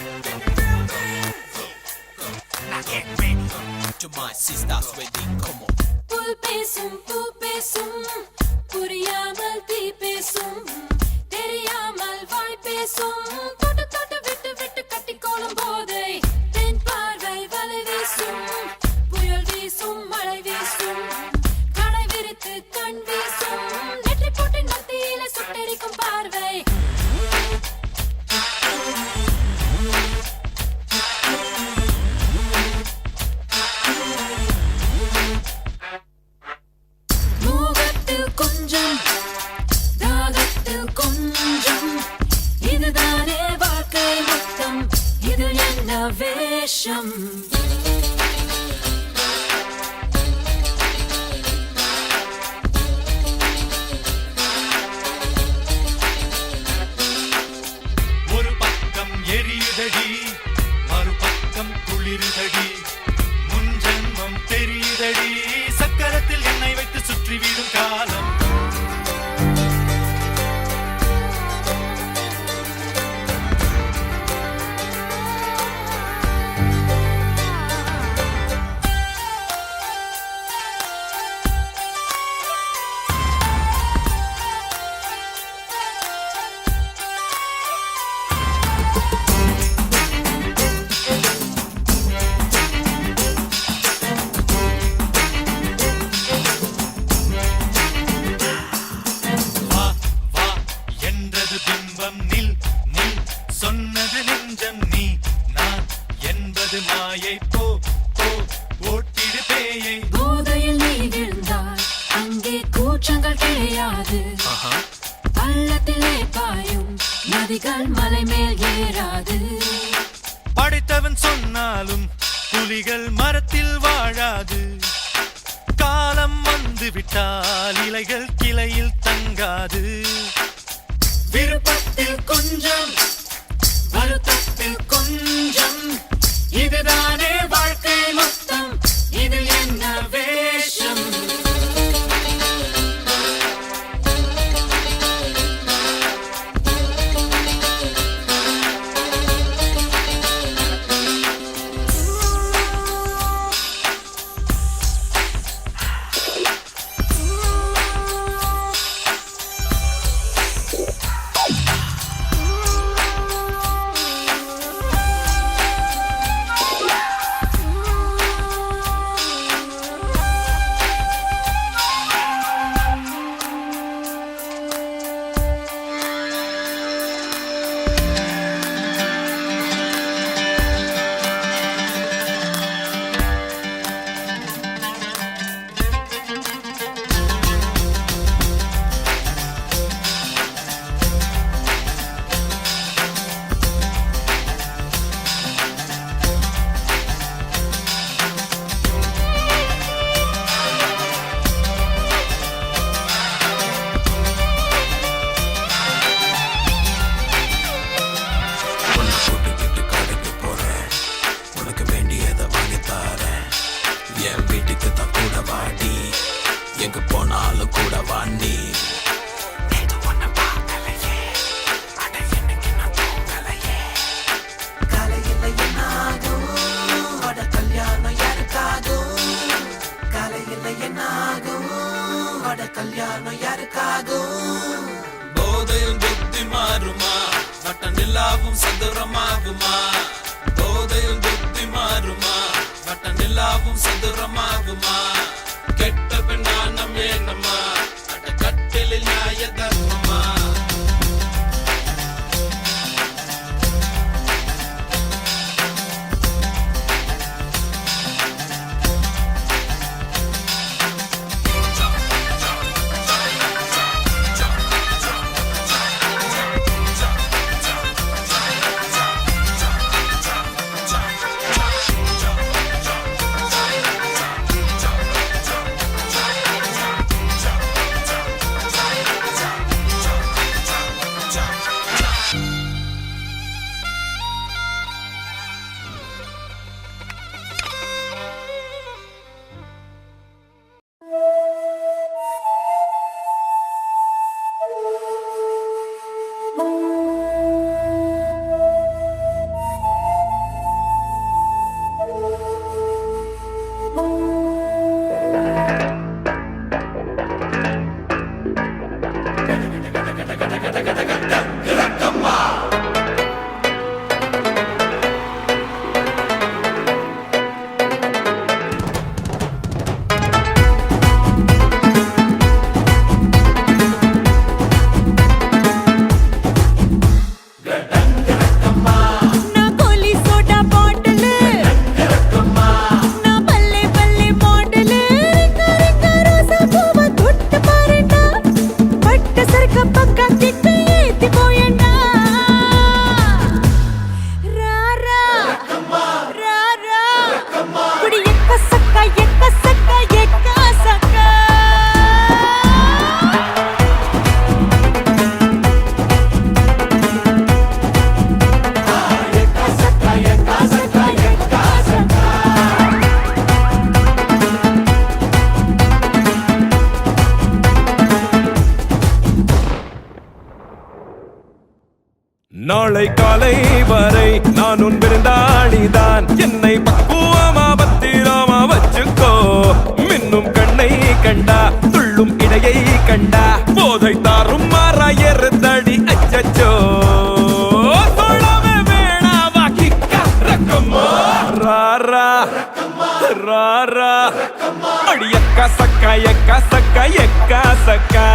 Now get ready. To my sisters wedding, come on. புல் பேசும் பூ பேசும் புரியாமல் தீ பேசும் தெரியாமல் வாய் பேசும் தொட்டு தொட்டு விட்டு விட்டு கட்டி கோலம் போதை தென் பார்வை வலை வீசும் புயல் வீசும் மழை வீசும் கடை விரித்து கண் வீசும் நெற்றி போட்டு நத்தியில சுட்டெரிக்கும் பார்வை மூகத்தில் கொஞ்சம் தாகத்தில் கொஞ்சம் இதுதானே வாழ்க்கை மொத்தம் இது என்ன வேஷம் ஒரு பக்கம் எரியுதடி மறுபக்கம் குளிருதடி முன் ஜென்மம் தெரியுதடி சக்கரத்தில் எண்ணெய் வைத்து சுற்றிவிடும் காலம் வா வா என்றது பிம்பம் நில் நில் சொன்னது நெஞ்சம் நீ நான் என்பது மாயை போ போ ஓட்டிடு பேயை போதையில் நீ விழுந்தால் அங்கே கூச்சங்கள் கிடையாது பள்ளத்திலே பாயும் நதிகள் மலை மேல் ஏறாது படைத்தவன் சொன்னாலும் புலிகள் மரத்தில் வாழாது காலம் வந்து விட்டால் இலைகள் கிளையில் தங்காது விருப்பத்தில் கொஞ்சம் வருத்தத்தில் கொஞ்சம் இதுதானே வாழ்க்கை மொத்தம் இதில் என்ன வேஷம் உன்னை கூட்டிக்கிட்டு கடைக்கு போறேன் உனக்கு வேண்டியதை வாங்கி தரேன் என் வீட்டுக்கு தான் கூட வாடி எங்க போனாலும் கூட வாண்டி நேத்து உன்னை பார்க்கலையே அட என்னைக்கு நான் தூங்கலையே காலையில் என்னாகும் அட கல்யாணம் யாருக்காகும் காலையில் என்னாகும் அட கல்யாணம் யாருக்காகும் போதையில் புத்தி மாறுமா வட்ட நிலாவும் சதுரமாகுமா போதையில் புத்தி மாறுமா வட்ட நிலாவும் சதுரமாகுமா கெட்ட பெண்ணானம் வேணமா அட கட்டிலில் நியாய தர்மமா கண்டா போதை தாரும் மாறாயறுதடி அச்சச்சோ சொல்லவே வேணாவா கிக்கா ரக்கம்மா ராரா ராரா அடி எக்கா சக்கா எக்கா சக்கா எக்கா சக்கா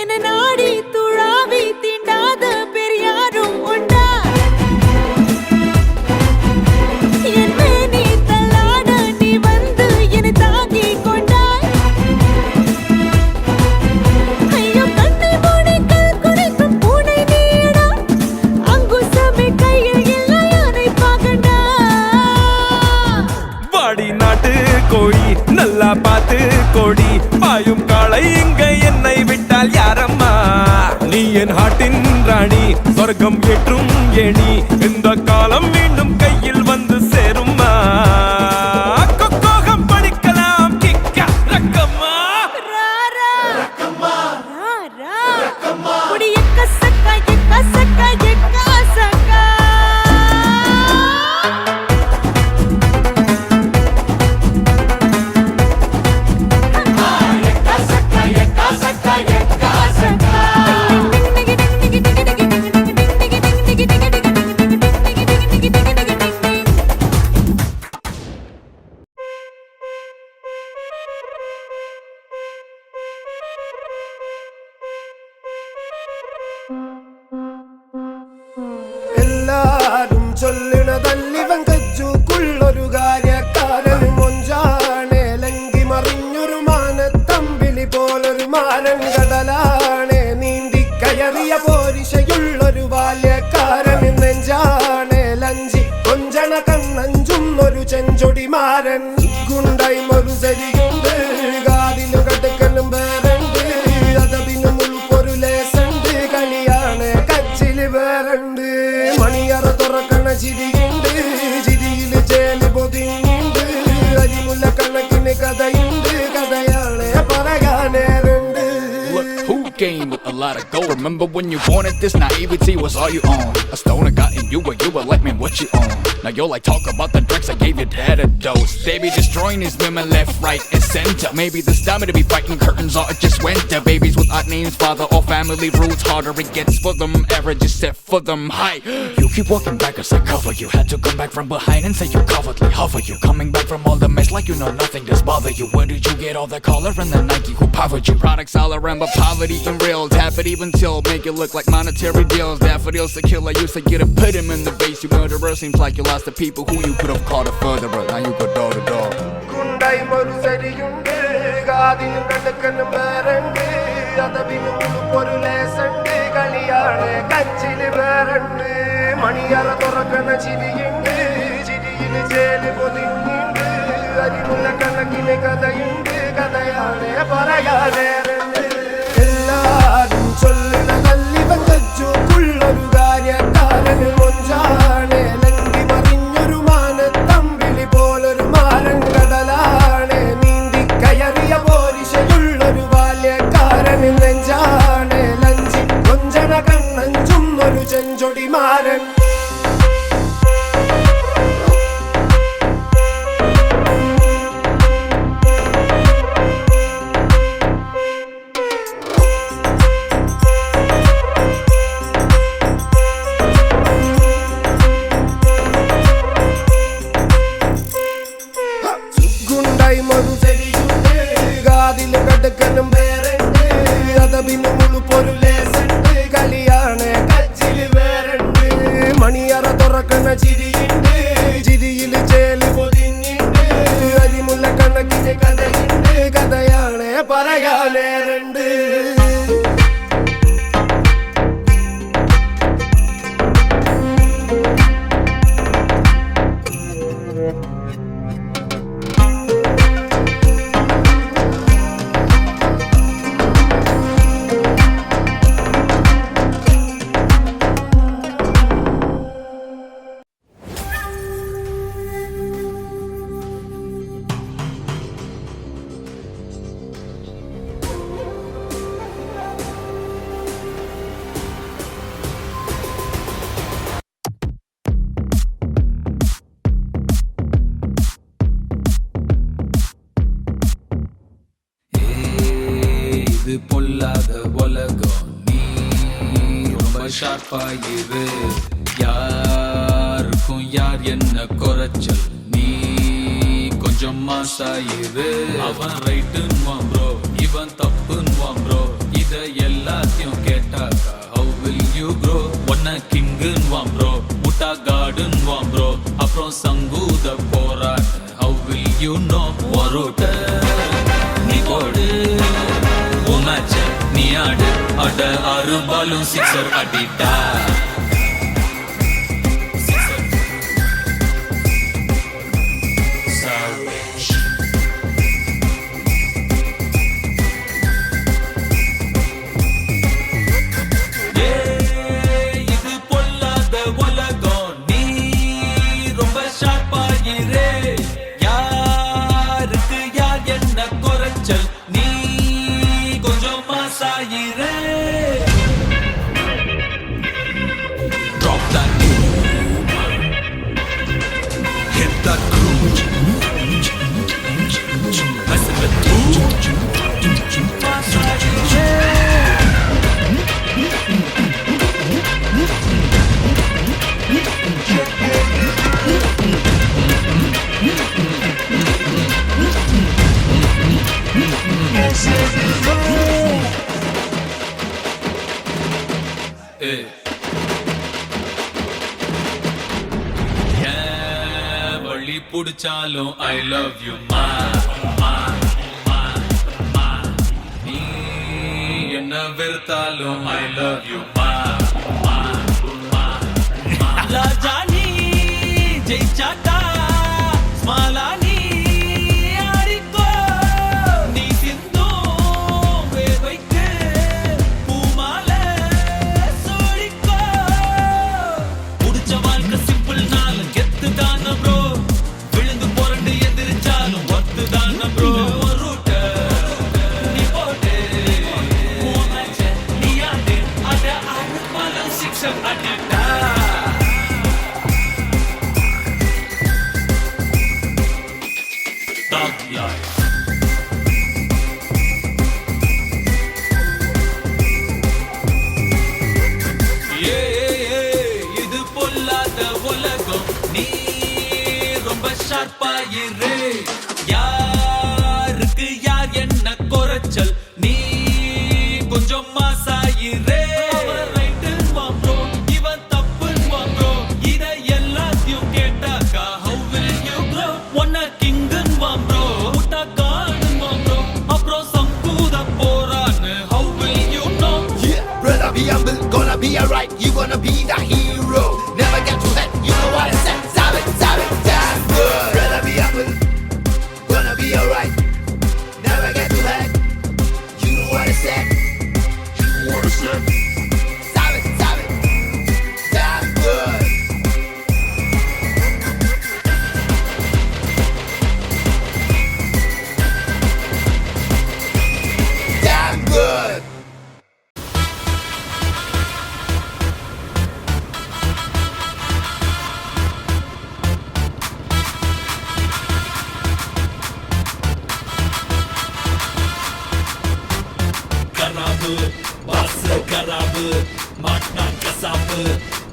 என்ன நாடி துழாவி தீண்டாத பெரியாரும் உண்டா என் மேனி தள்ளாட நீ வந்து என்னை தாங்கி கொண்டாய் ஐயோ கண்ணை மூடி கல் குடிக்கும் பூனை நீடா அங்குசமே கையில் இல்லை யானை பாகண்டா வாடி நாட்டு கோழி நல்லா பார்த்து கோடி பாயும் காளை இங்க என்னை விட்டால் யாரம்மா நீ என் ஹாட்டின் ராணி சொர்க்கம் ஏற்றும் ஏணி இந்த காலம் மீண்டும் கையில் வந்து சேரும்மா கொக்கோகம் படிக்கலாம் கிக்கா ரக்கம்மா ராரா ராரா குடி எக்க சக்கா எக்க சக்கா எக்க சக்கா എല്ലാരും ചൊല്ലണതല്ലിവൻ കജ്ജുക്കുള്ളൊരു കാര്യക്കാരൻ മൊഞ്ചാണേ ലങ്കി മറിഞ്ഞൊരു മാനത്തമ്പിളി പോലൊരു മാരൻ കടലാണേ നീന്തി കയറിയ പോരിശയുള്ളൊരു ബാല്യക്കാരൻ നെഞ്ചാണേ ലഞ്ചി കൊഞ്ചണ കണ്ണഞ്ചുന്നൊരു ചെഞ്ചൊടിമാരൻ ഗുണ്ടായി ഒരു സരിയുണ്ട് കാതിലും കടുക്കലും വേറുണ്ട് അതതിനും ഉൾപ്പൊരു ലേസുണ്ട് കളിയാണ് കച്ചില് വേറുണ്ട് മണിയറ തുറക്കണ ചിരിയുണ്ട് ചിരിയില് ചേല് പൊതിഞ്ഞുണ്ട് അരിമുല്ല കണക്കിന് കഥയുണ്ട് കഥയാണ് പറയാനേറുണ്ട്. Look, who came with a lot of gold? Remember when you wanted this? Naivety was all you own. A stoner got in you, but you were like, man, what you own? Now you're like, talk about the drugs I gave your dad a dose. They be destroying these women left, right, and center. Maybe this time to be fighting curtains or it just winter. Babies with odd names, father or family roots. Harder it gets for them, average is set for them high. You keep walking back as I cover you. Had to come back from behind and say you cowardly hover you. Coming back from all the mess like you know nothing does bother you. Where did you get all that collar and the Nike who powered you? Products all around but poverty and real. Tap it even till make it look like monetary deals. Daffodils the killer used to get to put him in the vase. You murderer seems like you lost the people who you could have called a furtherer. Now you go door to door. ഗുണ്ടായി ഒരു സരിയുണ്ട് കാതിലും കടുക്കലും വേറുണ്ട് അതതിനും ഉൾപ്പൊരു ലേസുണ്ട് കളിയാണ് കച്ചില് വേറുണ്ട് മണിയറ തുറക്കണ ചിരിയുണ്ട് ചിരിയില് ചേല് പൊതിഞ്ഞുണ്ട് അരിമുല്ല കണക്കിന് കഥയുണ്ട് കഥയാണ് പറയാനേറുണ്ട്. എല്ലാരും ചൊല്ലണതല്ലിവൻ കജ്ജുക്കുള്ളൊരു കാര്യക്കാരൻ മൊഞ്ചാണേ ലങ്കി മറിഞ്ഞൊരു മാനത്തമ്പിളി പോലൊരു മാരൻ കടലാണേ നീന്തി കയറിയ പോരിശയുള്ളൊരു ബാല്യക്കാരൻ നെഞ്ചാണേ ലഞ്ചി കൊഞ്ചണ കണ്ണഞ്ചുന്നൊരു ചെഞ്ചൊടിമാരൻ. ഗുണ്ടായി ഒരു സരിയുണ്ട് കാതിലും കടുക്കലും വേറുണ്ട് അതതിനും ഉൾപ്പൊരു ലേസുണ്ട് കളിയാണ് കച്ചില് വേറുണ്ട് മണിയറ തുറക്കണ ചിരിയുണ്ട് ചിരിയില് ചേല് പൊതിഞ്ഞുണ്ട് അരിമുല്ല കണക്കിന് കഥയുണ്ട് കഥയാണ് പറയാനേറുണ്ട്. இது பொல்லாத உலகம் நீ ரொம்ப ஷார்ப்பாயிரு யாருக்கும் யார் என்ன குறைச்சல் நீ கொஞ்சம் மாசாயிரு அவன் ரைட்டுன்னுவான் ப்ரோ இவன் தப்புன்னுவான் ப்ரோ இத எல்லாத்தையும் கேட்டாக்கா how will you grow ஒன்ன கிங்குன்னுவான் ப்ரோ முட்டா காடுன்னுவான் ப்ரோ அப்புறம் சங்கூத போறான் how will you know ஒருட்ட நீ போடு உமாச்ச நீ ஆடு அட 6 பாலும் 6 அடிட்டா வழி புடிச்சாலும் I love you மா நீ என்ன வெறுத்தாலும் I love you மா ராஜா நீ ஜெயிச்சாக்கா ஸ்மாலா நீ ஆடிக்கோ நீ சிந்தும் வேர்வைக்கு பூமாலை சோடிக்கோ புடிச்ச வாழ்க்கை சிம்பிள் நாள் கெத்து தான ப்ரோ விழுந்து புரண்டு எதிர்ச்சாலும் ஒத்து தான ப்ரோ ரூட்ட நீ போட்டு நீ ஆடு அட 6 பாலும் 6 அடிட்டா இது பொல்லாத உலகம் நீ ரொம்ப ஷார்ப்பாயிரு யாருக்கு யார் என்ன குறைச்சல் நீ கொஞ்சம் மாசாயிரு ரைட்டுன்னுவான் ப்ரோ இவன் தப்புன்னுவான் ப்ரோ இத எல்லாத்தையும் கேட்டாக்கா how will you grow ஒன்ன கிங்குன்னுவான் ப்ரோ முட்டா காடுன்னுவான் ப்ரோ அப்புறம் சங்கூத போறான்னு how will you know Yeah, brother, be humble, gonna be alright. You gonna be the hero. Never get too late. You know what I said. Sabe, damn good. Brother, be humble, gonna be alright. Never get too late. You know what I said. You know what I said. Sabe, damn good. Damn good. கராபு Basu கராபு மாட்னா கசாப்பு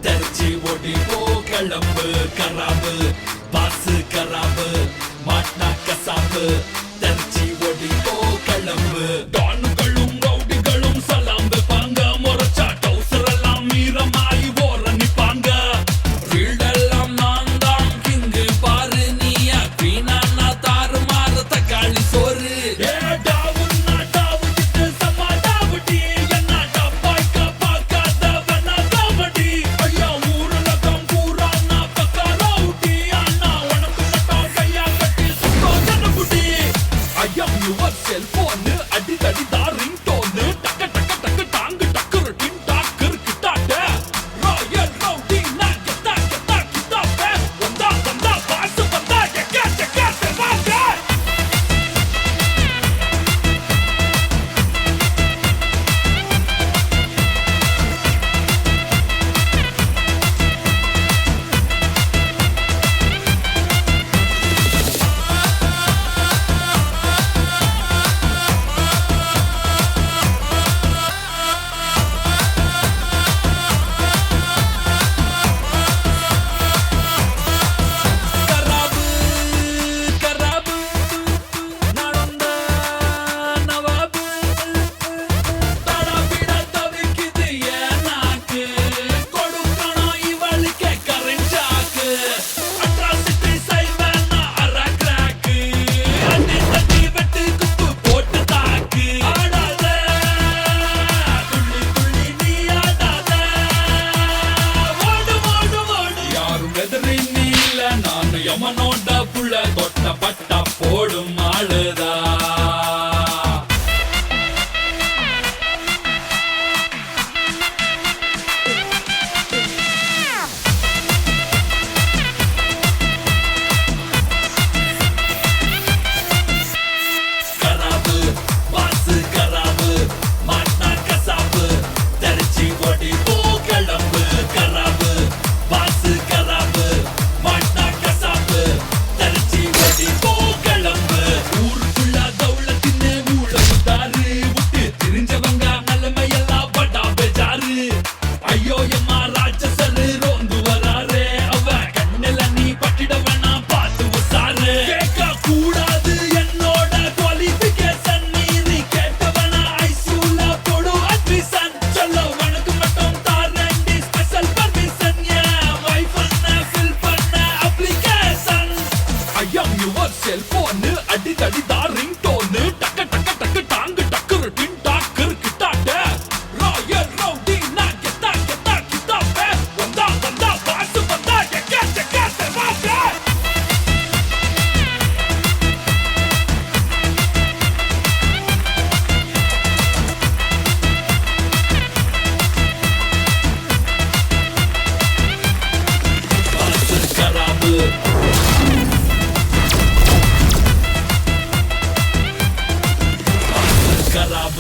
தெரிச்சி ஓடி போ கிளம்பு கராபு பாசு கராபு மாட்னா கசாப்பு தெரிச்சி ஓடி போ கிளம்பு டான்களும் ரவுடிகளும் சலாம் வைப்பாங்க முறைச்சா டவுசர் எல்லாம் மீறமாய் ஓர நிப்பாங்க ஃபீல்டெல்லாம் நான் தான் கிங்கு பாரு நீயா வீணானா தாறு மாற தக்காளி சோறு செல்போன் அடிதடி தான் ரிங் டோன் டக்கு டக்கு டக்கு டாங்கு டக்கு டின் டாக்கு கிட்டாட்ட ராயல் ரவுடி நான் கெத்தா கெத்தா கிட்டாப்ப வந்தா வந்தா பாசு வந்தா எக்க வாங்க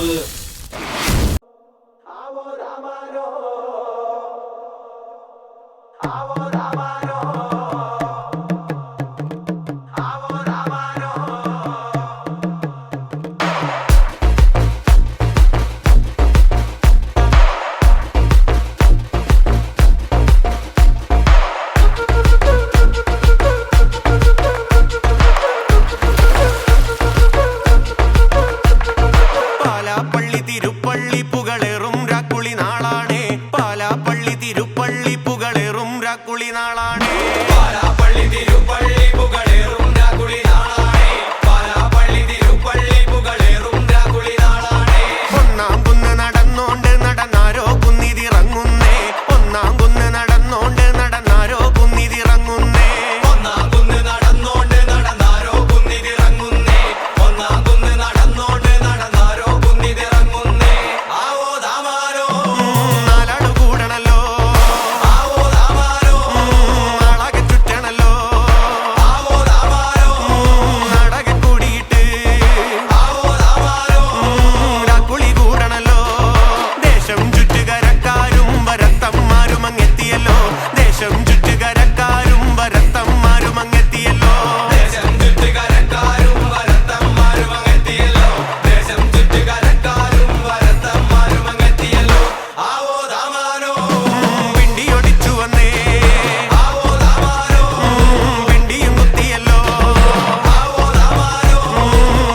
தப்பு. പാലാപ്പള്ളി തിരുപ്പള്ളി പുകളേറും രാക്കുളി നാളാണേ പാലാപ്പള്ളി തിരുപ്പള്ളി പുകളേറും രാക്കുളി നാളാണേ പാലാപ്പള്ളി തിരുപ്പള്ളി പുകളേറും രാക്കുളി നാളാണേ. പാലാപ്പള്ളി തിരുപ്പള്ളി പുകളേറും രാക്കുളി നാളാണേ. ഒന്നാം കുന്ന് നടന്നോണ്ട് നടന്നാരോ കുന്നിതിറങ്ങുന്നേ ഒന്നാം കുന്ന് നടന്നോണ്ട് നടന്നാരോ കുന്നിതിറങ്ങുന്നേ ഒന്നാം കുന്ന് നടന്നോണ്ട് നടന്നാരോ കുന്നിതിറങ്ങുന്നേ. ഒന്നാം കുന്ന് നടന്നോണ്ട് നടന്നാരോ കുന്നിതിറങ്ങുന്നേ. ആവോ ദാമാരോ നാലാളു കൂടണല്ലോ ആവോ ദാമാരോ നാളാകെ ചുറ്റണല്ലോ ആവോ ദാമാരോ നാടകം കൂടിയിട്ട് ആവോ ദാമാരോ രാക്കുളി കൂടണല്ലോ ദേശം ചുറ്റുകരക്കാരും വരത്തന്മാരും അങ്ങെത്തിയല്ലോ ദേശം ചുറ്റുകരക്കാരും വരത്തന്മാരും അങ്ങെത്തിയല്ലോ ദേശം ചുറ്റുകരക്കാരും വരത്തന്മാരും അങ്ങെത്തിയല്ലോ. ദേശം ചുറ്റുകരക്കാരും വരത്തന്മാരും അങ്ങെത്തിയല്ലോ. ആവോ ദാമാരോ പിണ്ടിയൊടിച്ചു വന്നേ ആവോ ദാമാരോ പിണ്ടിയും കുത്തിയല്ലോ ആവോ ദാമാരോ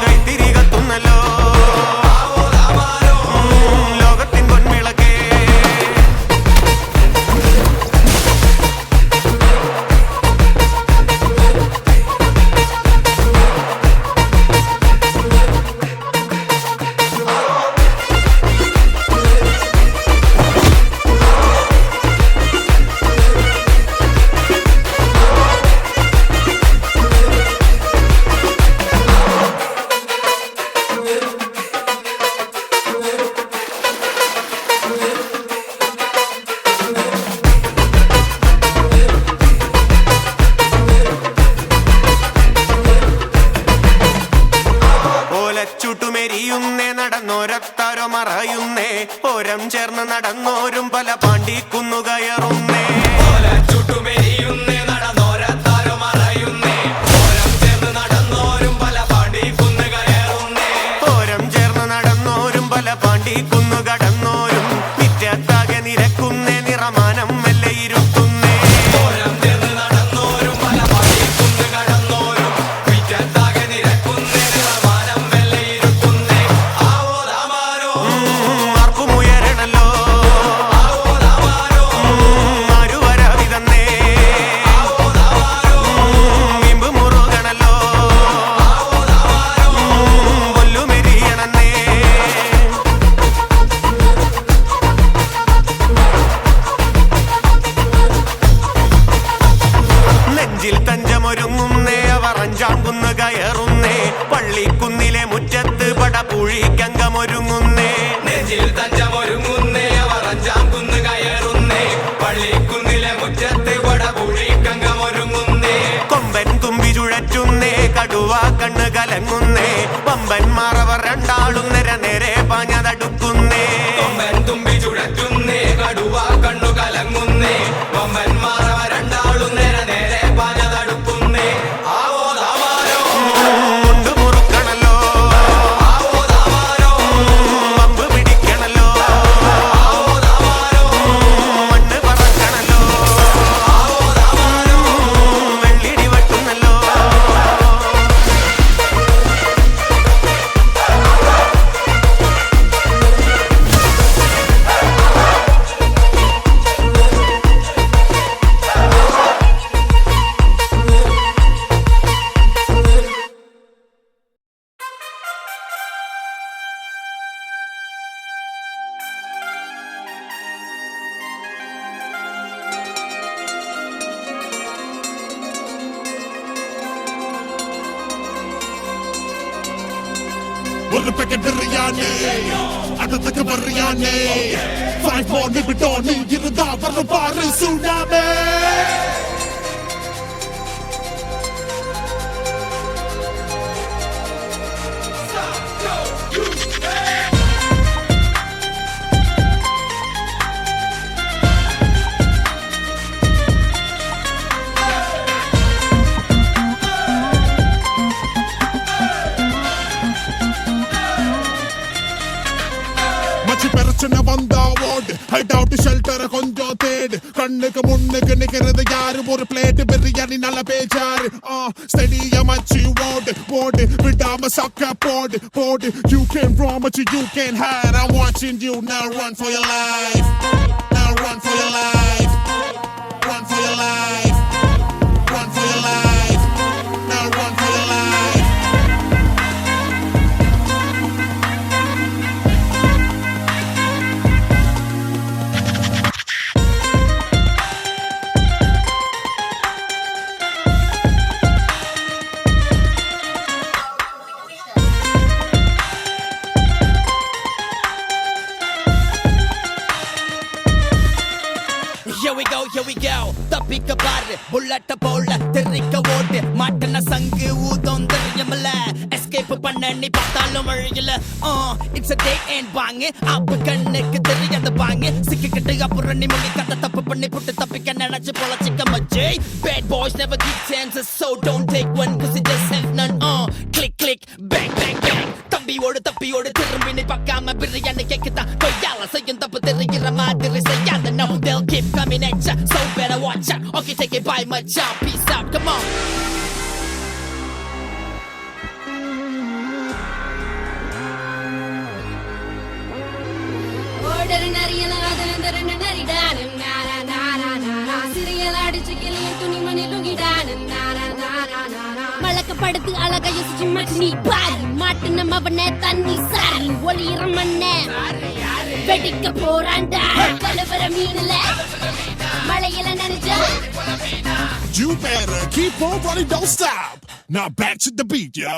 കൈത്തിരി കത്തുന്നല്ലോ ആവോ ദാമാരോ ലോകത്തിൻ പൊൻവിളക്കേ ഓലച്ചൂട്ടുമെരിയുന്നേ നടന്നോരത്താരോ മറയുന്നേ ഓരം ചേർന്ന് നടന്നോരും പല പാണ്ടിക്കുന്നു കയറുന്നേ ചുട്ടുമെരിയുന്നേ നടന്നോരത്താരോ മറയുന്നേ. ഓരം ചേർന്ന് നടന്നോരും പല പാണ്ടിക്കുന്ന് കയറുന്നേ. ഓരം ചേർന്ന് നടന്നോരും പല പാണ്ടിക്കുന്നു കടന്നോരും മിറ്റത്താകെ നിരക്കുന്നേ നിറമാനം മെല്ലെ ഇരുത്തുന്നേ ഓരം ചേർന്ന് നടന്നോരും പല പാണ്ടിക്കുന്ന് കടന്നോരും മിറ്റത്താകെ നിരക്കുന്നേ നിറമാനം മെല്ലെ ഇരുത്തുന്നേ. ആവോ ദാമാരോ ആർക്കുമുയരണല്ലോ ആവോ ദാമാരോ ആരു വരാവിതന്നേ ആവോ ദാമാരോ വീമ്പ് മുറുകണല്ലോ ആവോ ദാമാരോ കൊല്ലുമെരിയണന്നേ നെഞ്ചിൽ തഞ്ചമൊരുങ്ങുന്നേ അവർ അഞ്ചാം കുന്ന് കയറുന്നേ പള്ളിക്കുന്നിലെ മുറ്റത്ത് പടപുഴിക്കങ്കമൊരുങ്ങുന്നേ നെഞ്ചിൽ തഞ്ചമൊരുങ്ങുന്നേ അവർ അഞ്ചാം കുന്ന് കയറുന്നേ. പള്ളിക്കുന്നിലെ മുറ്റത്ത് പടപുഴിക്കങ്കമൊരുങ്ങുന്നേ. കൊമ്പൻ തുമ്പി ചുഴറ്റുന്നേ കടുവ കണ്ണ് കലങ്ങുന്നേ വമ്പന്മാർ അവർ രണ്ടാളും നേരെ പാഞ്ഞതടുക്കുന്നേ കൊമ്പൻ തുമ്പി ചുഴറ്റുന്നേ കടുവ കണ്ണു കലങ്ങുന്നേ. കൊമ്പന്മാർ അവ രണ്ടാളും നേരെ പാഞ്ഞതടുക്കുന്നേ. ആവോ ദാമാരോ മുണ്ടു മുറുക്കണല്ലോ ആവോ ദാമാരോ പമ്പ് പിടിക്കണല്ലോ ആവോ ദാമാരോ മണ്ണ് പറക്കണല്ലോ ആവോ ദാമാരോ വെള്ളിടി വെട്ടുന്നല്ലോ ஒரு packet பிரியாணி அடுத்துக்கு பிரியாணி 5 more நிமிடம் நீ இருந்தா வரும் பாரு சுனாமி பிரச்சனை வந்தா ஓடு ஹைட் அவுட் ஷெல்டரை கொஞ்சம் தேடு கண்ணுக்கு முன்னுக்கு நிக்கிறது யாரு ஒரு பிளேட் பிரியாணி நல்ல பேச்சாரு ஸ்டெடியா மச்சி ஓடு ஓடு விடாம சக்க போடு போடு you can run but you can't hide I'm watching you now run for your life now run for your life run for your life run for your life now run for your life Here we go தப்பிக்க பாரு புல்லட்ட போல தெரிக்க ஓட்டு மாட்டன சங்கு Udham தெரியமல escape பண்ண நீ பார்த்தாலும் வழியில இட்ஸ் a day and வாங்க அப்ப கண்ணுக்கு தெரியாத வாங்க சிக்கிக்கிட்டு அப்புறம் நீ மொழி கதை தப்பு பண்ணி புட்டு தப்பிக்க நினைச்சு போல சிக்க மச்சே bad boys never give chances so don't take one cause it just have none click click bang bang bang தப்பியோடு திரும்பி நீ பார்க்காம பிரியாணி கேக்குதான் கொய்யால செய்யும் தப்பு தெரிகிற மாதிரி செய்யாத no they'll keep coming at ya so better watch out okay take it by my job peace out come on ஓடர் நரியல அதனந்தர நரிடான நாரா நாரா நாரா சிரியல அடிச்சு கிளிய துணிமணி லுங்கிடான நாரா நாரா நாரா மலக்கப்படுத்து அழகா யோசிச்சு மச்சி நீ பாரு மாட்டு நம்ம அவனை தண்ணி சாரி ஒளியிற மண்ண வெடிக்க போறாண்டா கலவர மீனல மழையில நனைஞ்சா You better keep on running, don't stop. Now back to the beat, yo.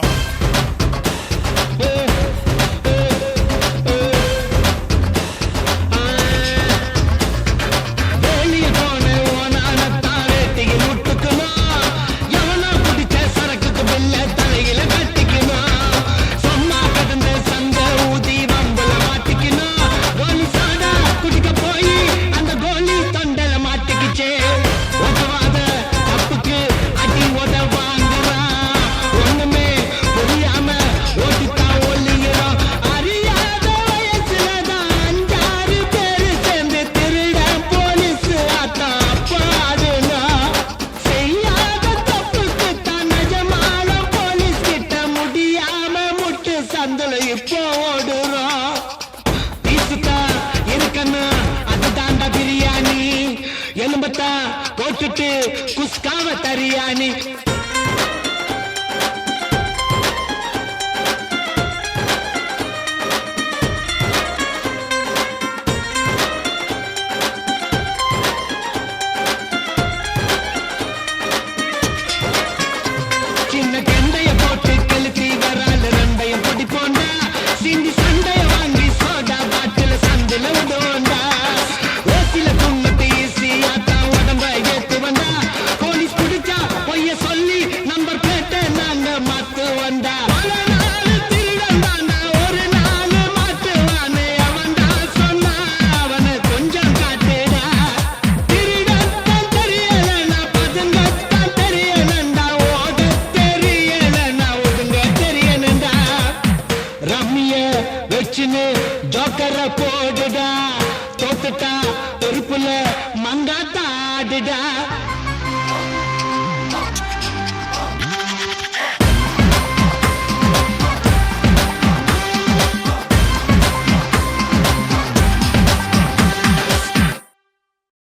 போட்டுட்டு குஸ்காவ தரியானி